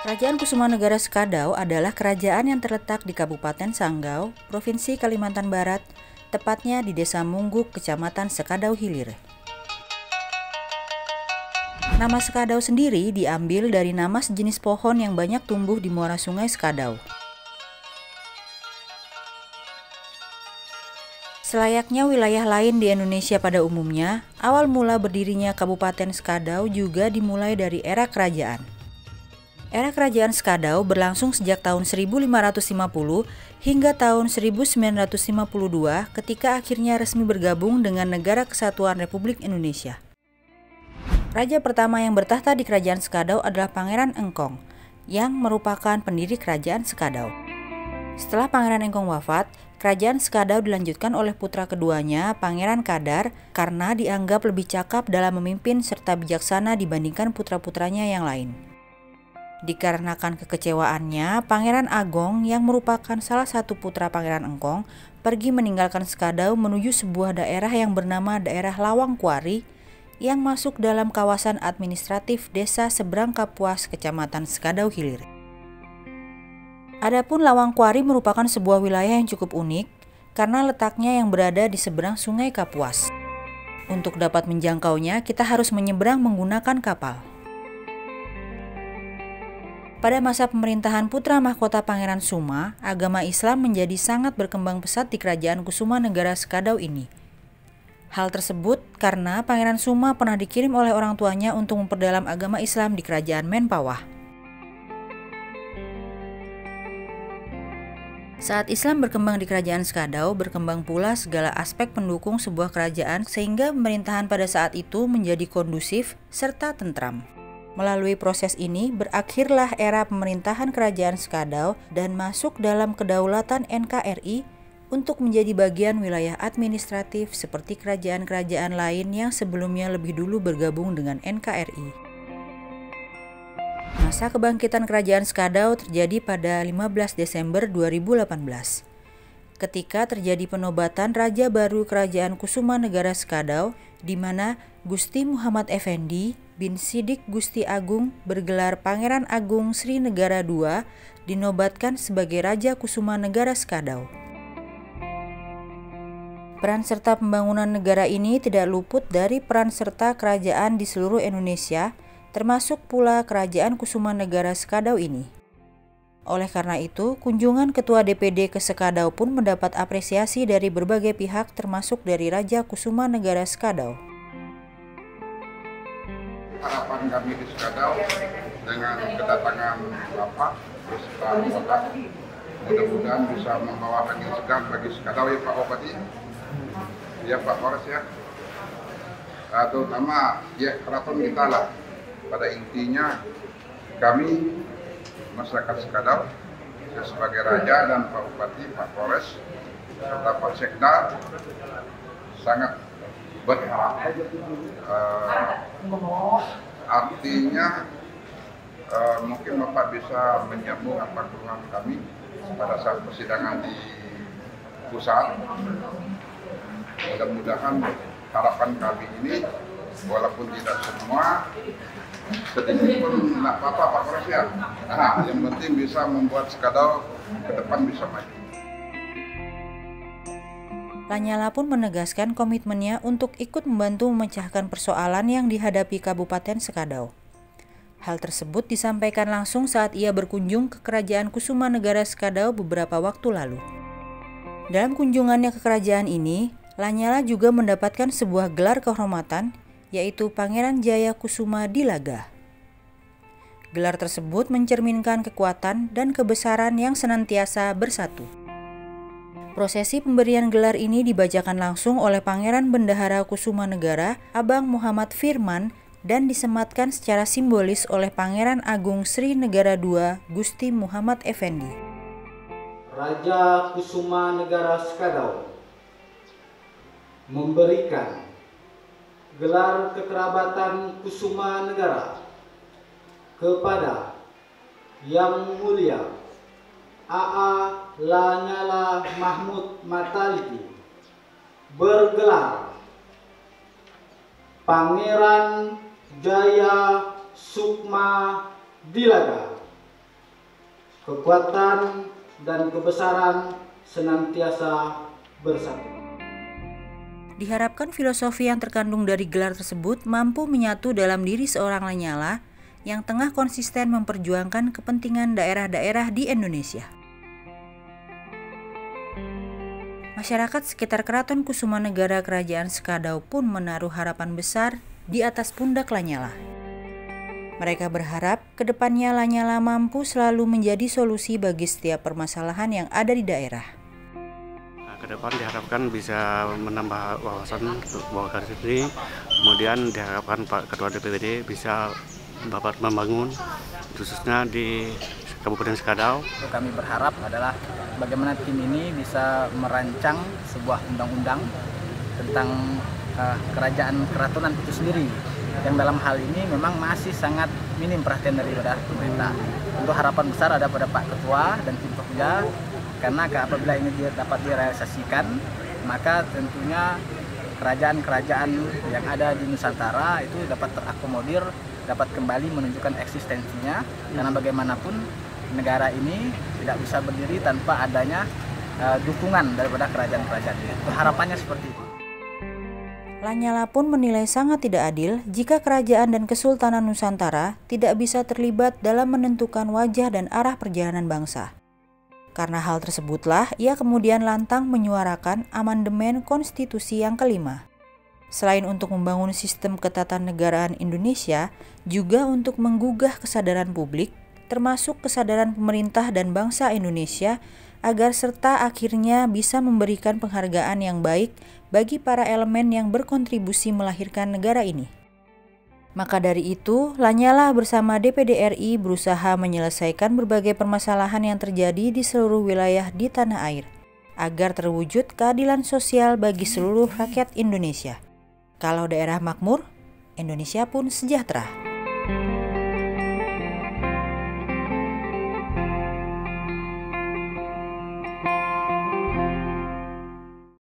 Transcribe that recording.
Kerajaan Kusumanegara Sekadau adalah kerajaan yang terletak di Kabupaten Sanggau, Provinsi Kalimantan Barat, tepatnya di Desa Mungguk, Kecamatan Sekadau Hilir. Nama Sekadau sendiri diambil dari nama sejenis pohon yang banyak tumbuh di muara sungai Sekadau. Selayaknya wilayah lain di Indonesia pada umumnya, awal mula berdirinya Kabupaten Sekadau juga dimulai dari era kerajaan. Era kerajaan Sekadau berlangsung sejak tahun 1550 hingga tahun 1952 ketika akhirnya resmi bergabung dengan Negara Kesatuan Republik Indonesia. Raja pertama yang bertahta di kerajaan Sekadau adalah Pangeran Engkong, yang merupakan pendiri kerajaan Sekadau. Setelah Pangeran Engkong wafat, kerajaan Sekadau dilanjutkan oleh putra keduanya, Pangeran Kadar, karena dianggap lebih cakap dalam memimpin serta bijaksana dibandingkan putra-putranya yang lain. Dikarenakan kekecewaannya, Pangeran Agong yang merupakan salah satu putra Pangeran Engkong pergi meninggalkan Sekadau menuju sebuah daerah yang bernama daerah Lawangkuari yang masuk dalam kawasan administratif Desa Seberang Kapuas, Kecamatan Sekadau Hilir. Adapun Lawangkuari merupakan sebuah wilayah yang cukup unik karena letaknya yang berada di seberang Sungai Kapuas. Untuk dapat menjangkaunya, kita harus menyeberang menggunakan kapal. Pada masa pemerintahan putra mahkota Pangeran Suma, agama Islam menjadi sangat berkembang pesat di kerajaan Kusumanegara Sekadau ini. Hal tersebut karena Pangeran Suma pernah dikirim oleh orang tuanya untuk memperdalam agama Islam di kerajaan Menpawah. Saat Islam berkembang di kerajaan Sekadau, berkembang pula segala aspek pendukung sebuah kerajaan sehingga pemerintahan pada saat itu menjadi kondusif serta tentram. Melalui proses ini, berakhirlah era pemerintahan kerajaan Sekadau dan masuk dalam kedaulatan NKRI untuk menjadi bagian wilayah administratif seperti kerajaan-kerajaan lain yang sebelumnya lebih dulu bergabung dengan NKRI. Masa kebangkitan kerajaan Sekadau terjadi pada 15 Desember 2018. Ketika terjadi penobatan Raja baru Kerajaan Kusumanegara Sekadau, di mana Gusti Muhammad Effendi bin Sidik Gusti Agung bergelar Pangeran Agung Sri Negara II dinobatkan sebagai Raja Kusumanegara Sekadau. Peran serta pembangunan negara ini tidak luput dari peran serta kerajaan di seluruh Indonesia, termasuk pula Kerajaan Kusumanegara Sekadau ini. Oleh karena itu, kunjungan Ketua DPD ke Sekadau pun mendapat apresiasi dari berbagai pihak termasuk dari Raja Kusumanegara Sekadau. Harapan kami di Sekadau dengan kedatangan Bapak beserta anggota mudah-mudahan bisa membawa angin segar bagi Sekadau ya Pak Bupati, ya Pak Polres ya, terutama ya keraton kita lah. Pada intinya kami masyarakat Sekadau ya, sebagai Raja dan Pak Bupati, Pak Polres serta Pak Sekda sangat berharap, artinya mungkin Bapak bisa menyambung apa keluhan kami pada saat persidangan di pusat. Mudah-mudahan harapan kami ini walaupun tidak semua sedikit pun tidak apa-apa Pak Polres ya. Yang penting bisa membuat Sekadau ke depan bisa maju. Lanyala pun menegaskan komitmennya untuk ikut membantu memecahkan persoalan yang dihadapi Kabupaten Sekadau. Hal tersebut disampaikan langsung saat ia berkunjung ke Kerajaan Kusumanegara Sekadau beberapa waktu lalu. Dalam kunjungannya ke kerajaan ini, Lanyala juga mendapatkan sebuah gelar kehormatan, yaitu Pangeran Jaya Kusuma Dilaga. Gelar tersebut mencerminkan kekuatan dan kebesaran yang senantiasa bersatu. Prosesi pemberian gelar ini dibacakan langsung oleh Pangeran Bendahara Kusumanegara, Abang Muhammad Firman, dan disematkan secara simbolis oleh Pangeran Agung Sri Negara II, Gusti Muhammad Effendi. Raja Kusumanegara Sekadau memberikan gelar kekerabatan Kusumanegara kepada Yang Mulia A.A. Lanyala Mahmud Mataliti bergelar Pangeran Jaya Sukma Dilaga kekuatan dan kebesaran senantiasa bersatu. Diharapkan filosofi yang terkandung dari gelar tersebut mampu menyatu dalam diri seorang Lanyala yang tengah konsisten memperjuangkan kepentingan daerah-daerah di Indonesia. Masyarakat sekitar Keraton Kusumanegara Kerajaan Skadau pun menaruh harapan besar di atas pundak Lanyala. Mereka berharap kedepannya Lanyala mampu selalu menjadi solusi bagi setiap permasalahan yang ada di daerah. Ke depan diharapkan bisa menambah wawasan untuk Golkar ini, kemudian diharapkan Pak Ketua DPRD bisa dapat membangun khususnya di Kabupaten Skadau. Kami berharap adalah bagaimana tim ini bisa merancang sebuah undang-undang tentang kerajaan keratonan itu sendiri, yang dalam hal ini memang masih sangat minim perhatian daripada pemerintah. Untuk harapan besar ada pada Pak Ketua dan tim Pokja, karena apabila ini dapat direalisasikan, maka tentunya kerajaan-kerajaan yang ada di Nusantara itu dapat terakomodir, dapat kembali menunjukkan eksistensinya, karena bagaimanapun negara ini tidak bisa berdiri tanpa adanya dukungan daripada kerajaan-kerajaan ini. Harapannya seperti itu. Lanyala pun menilai sangat tidak adil jika kerajaan dan Kesultanan Nusantara tidak bisa terlibat dalam menentukan wajah dan arah perjalanan bangsa. Karena hal tersebutlah, ia kemudian lantang menyuarakan amandemen konstitusi yang kelima. Selain untuk membangun sistem ketatanegaraan Indonesia, juga untuk menggugah kesadaran publik, termasuk kesadaran pemerintah dan bangsa Indonesia, agar serta akhirnya bisa memberikan penghargaan yang baik bagi para elemen yang berkontribusi melahirkan negara ini. Maka dari itu, Lanyala bersama DPD RI berusaha menyelesaikan berbagai permasalahan yang terjadi di seluruh wilayah di tanah air, agar terwujud keadilan sosial bagi seluruh rakyat Indonesia. Kalau daerah makmur, Indonesia pun sejahtera.